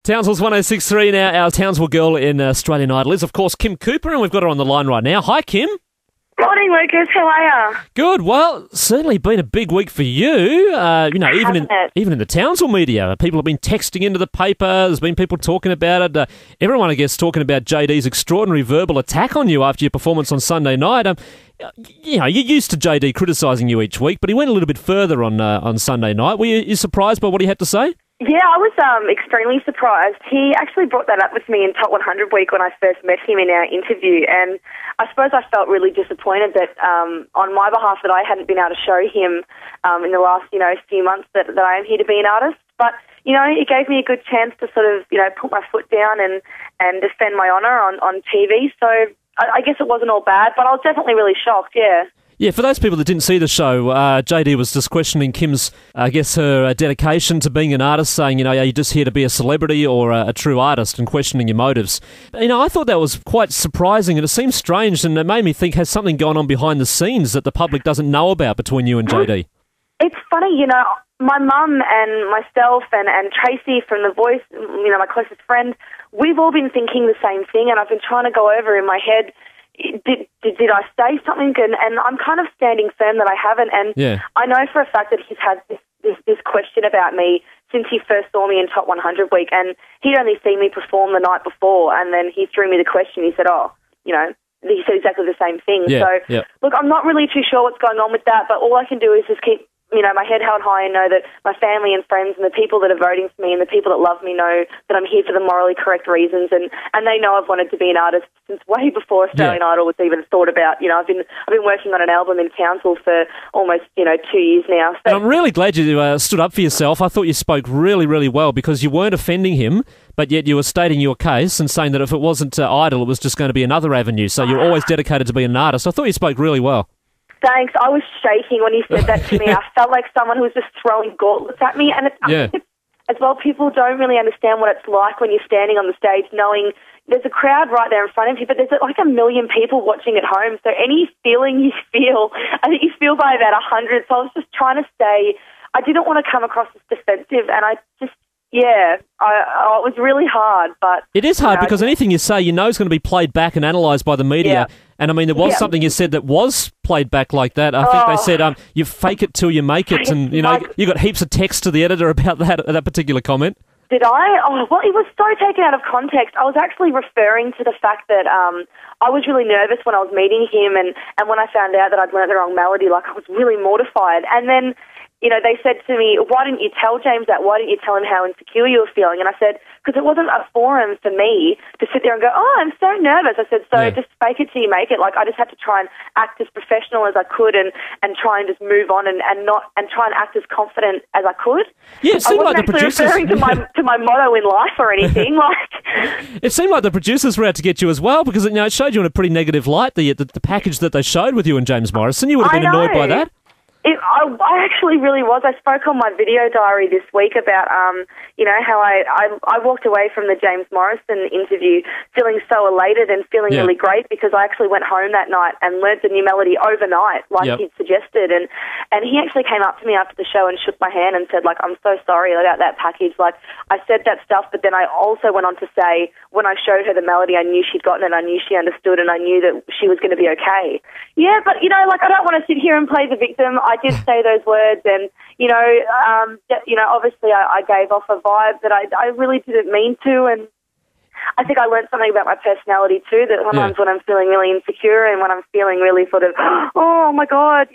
Townsville's 106.3 now. Our Townsville girl in Australian Idol is, of course, Kim4, and we've got her on the line right now. Hi, Kim. Morning, Lucas. How are you? Good. Well, certainly been a big week for you. Even in the Townsville media, people have been texting into the paper. There's been people talking about it. Everyone, I guess, talking about JD's extraordinary verbal attack on you after your performance on Sunday night. You're used to JD criticising you each week, but he went a little bit further on Sunday night. Were you surprised by what he had to say? Yeah, I was extremely surprised. He actually brought that up with me in Top 100 week when I first met him in our interview, and I suppose I felt really disappointed that on my behalf that I hadn't been able to show him in the last few months that I am here to be an artist. But it gave me a good chance to sort of put my foot down and defend my honour on TV. So I guess it wasn't all bad, but I was definitely really shocked. Yeah. Yeah, for those people that didn't see the show, JD was just questioning Kim's, her dedication to being an artist, saying, are you just here to be a celebrity or a true artist, and questioning your motives. I thought that was quite surprising, and it seemed strange, and it made me think, has something gone on behind the scenes that the public doesn't know about between you and JD? It's funny, my mum and myself and Tracy from The Voice, my closest friend, we've all been thinking the same thing, and I've been trying to go over in my head, did I say something? And I'm kind of standing firm that I haven't. And yeah. I know for a fact that he's had this question about me since he first saw me in Top 100 week. And he'd only seen me perform the night before. And then he threw me the question. He said, he said exactly the same thing. Yeah, Look, I'm not really too sure what's going on with that. But all I can do is just keep my head held high and know that my family and friends and the people that are voting for me and the people that love me know that I'm here for the morally correct reasons, and they know I've wanted to be an artist since way before Australian Idol was even thought about. I've been working on an album in Townsville for almost 2 years now. So, and I'm really glad you stood up for yourself. I thought you spoke really, really well, because you weren't offending him, but yet you were stating your case and saying that if it wasn't Idol, it was just going to be another avenue. So you're always dedicated to being an artist. I thought you spoke really well. Thanks. I was shaking when he said that to me. I felt like someone who was just throwing gauntlets at me. And as well, people don't really understand what it's like when you're standing on the stage knowing there's a crowd right there in front of you, but there's like 1 million people watching at home. So any feeling you feel, I think you feel by about 100. So I was just trying to stay. I didn't want to come across as defensive, and I just... Yeah, it was really hard, but... It is hard because anything you say, is going to be played back and analysed by the media. Yeah. And, there was something you said that was played back like that. I think they said, you fake it till you make it. And, you got heaps of text to the editor about that particular comment. Did I? Oh, well, it was so taken out of context. I was actually referring to the fact that I was really nervous when I was meeting him, and when I found out that I'd learnt the wrong melody, I was really mortified. And then... they said to me, why didn't you tell James that? Why didn't you tell him how insecure you were feeling? And I said, because it wasn't a forum for me to sit there and go, I'm so nervous. I said, just fake it till you make it. I just had to try and act as professional as I could and try and just move on and try and act as confident as I could. Yeah, it seemed like the producers... referring to my motto in life or anything. It seemed like the producers were out to get you as well, because it showed you in a pretty negative light, the package that they showed with you and James Morrison. You would have been annoyed by that. I actually really was. I spoke on my video diary this week about, how I walked away from the James Morrison interview feeling so elated and feeling really great, because I actually went home that night and learnt the new melody overnight, he'd suggested. And he actually came up to me after the show and shook my hand and said, I'm so sorry about that package. I said that stuff, but then I also went on to say, when I showed her the melody, I knew she'd gotten it, I knew she understood, and I knew that she was going to be okay. Yeah, but, I don't want to sit here and play the victim. I did say those words, and obviously I gave off a vibe that I really didn't mean to, and I think I learned something about my personality too. That sometimes when I'm feeling really insecure and when I'm feeling really sort of, oh my God,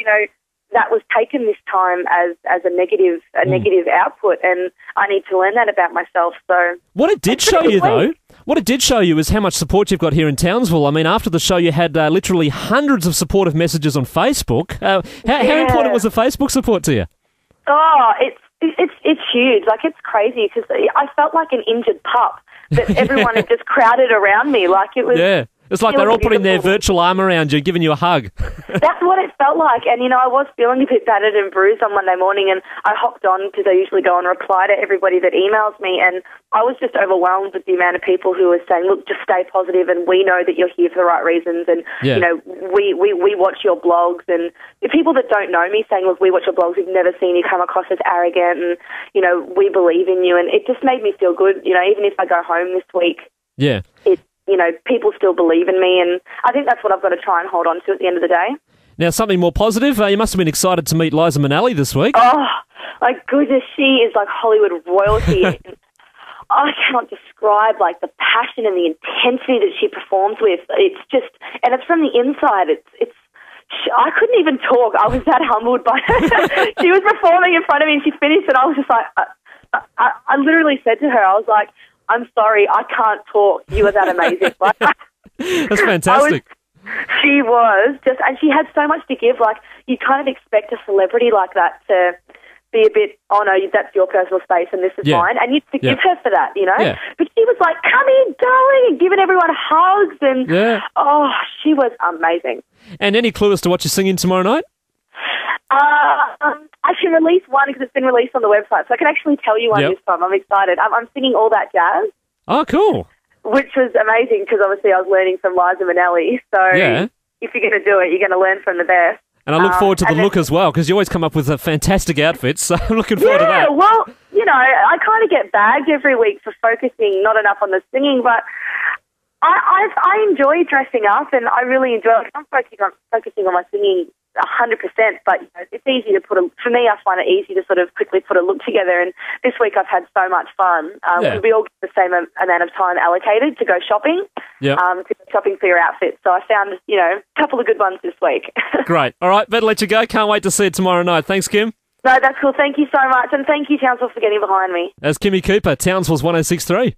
that was taken this time as a negative output, and I need to learn that about myself. So what it did show you, though, what it did show you is how much support you've got here in Townsville. After the show, you had literally hundreds of supportive messages on Facebook. How important was the Facebook support to you? Oh, it's huge. It's crazy, because I felt like an injured pup that everyone had just crowded around me. It was. Yeah. It's like they're all putting their virtual arm around you, giving you a hug. That's what it felt like. And, I was feeling a bit battered and bruised on Monday morning, and I hopped on because I usually go and reply to everybody that emails me, and I was just overwhelmed with the amount of people who were saying, look, just stay positive, and we know that you're here for the right reasons, and, we watch your blogs, and the people that don't know me saying, look, we watch your blogs, we've never seen you come across as arrogant, and, we believe in you, and it just made me feel good, even if I go home this week. Yeah. People still believe in me, and I think that's what I've got to try and hold on to at the end of the day. Now, something more positive. You must have been excited to meet Liza Minnelli this week. Oh, my goodness, she is like Hollywood royalty. I cannot describe the passion and the intensity that she performs with. It's just, and it's from the inside. I couldn't even talk. I was that humbled by her. She was performing in front of me, and she finished, and I was just like, I literally said to her, I was like, I'm sorry, I can't talk. You are that amazing. That's fantastic. She was just, and she had so much to give. You kind of expect a celebrity like that to be a bit, oh no, that's your personal space and this is mine, and you'd forgive her for that, Yeah. But she was like, come in, darling, and giving everyone hugs, and she was amazing. And any clue as to what you're singing tomorrow night? I can release one because it's been released on the website, so I can actually tell you one this time. I'm excited. I'm singing All That Jazz. Oh, cool. Which was amazing because obviously I was learning from Liza Minnelli. So if you're going to do it, you're going to learn from the best. And I look forward to the look as well, because you always come up with fantastic outfits, so I'm looking forward to that. Yeah, well, I kind of get bagged every week for focusing not enough on the singing, but I enjoy dressing up, and I really enjoy it. I'm focusing on my singing 100%, but it's easy to for me, I find it easy to sort of quickly put a look together, and this week I've had so much fun. We all get the same amount of time allocated to go shopping, to go shopping for your outfits, so I found, a couple of good ones this week. Great. All right, better let you go. Can't wait to see it tomorrow night. Thanks, Kim. No, that's cool. Thank you so much, and thank you, Townsville, for getting behind me. That's Kimmy Cooper, Townsville's 106.3.